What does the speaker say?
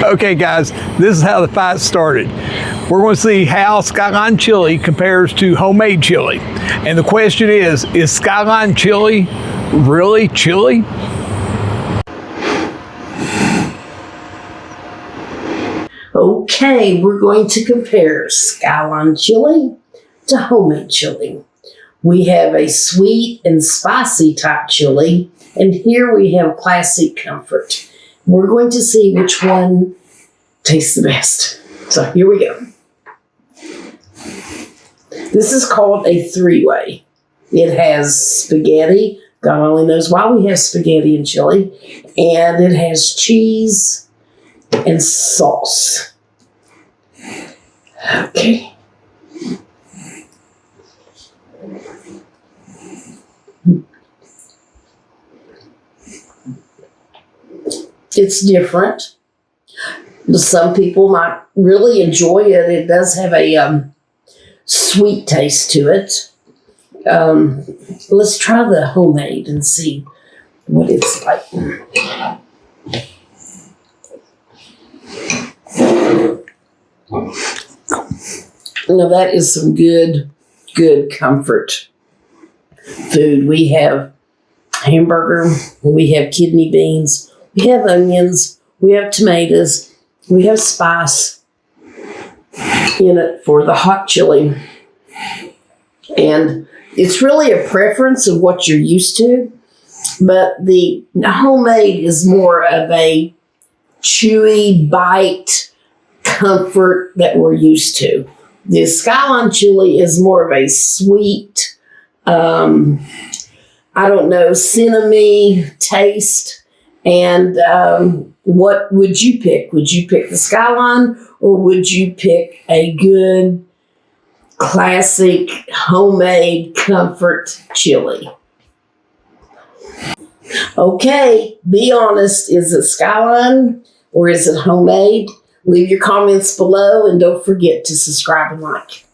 Okay, guys, this is how the fight started. We're going to see how Skyline Chili compares to homemade chili. And the question is Skyline Chili really chili? Okay, we're going to compare Skyline Chili to homemade chili. We have a sweet and spicy type chili, and here we have classic comfort. We're going to see which one tastes the best. So here we go. This is called a three-way. It has spaghetti. God only knows why we have spaghetti and chili. And it has cheese and sauce. Okay. It's different. Some people might really enjoy it. It does have a sweet taste to it. Let's try the homemade and see what it's like. Now that is some good comfort food. We have hamburger, we have kidney beans, we have onions, we have tomatoes, we have spice in it for the hot chili. And it's really a preference of what you're used to, but the homemade is more of a chewy bite comfort that we're used to. The Skyline Chili is more of a sweet, cinnamon taste. And what would you pick? Would you pick the Skyline, or would you pick a good, classic, homemade comfort chili? Okay, be honest. Is it Skyline or is it homemade? Leave your comments below and don't forget to subscribe and like.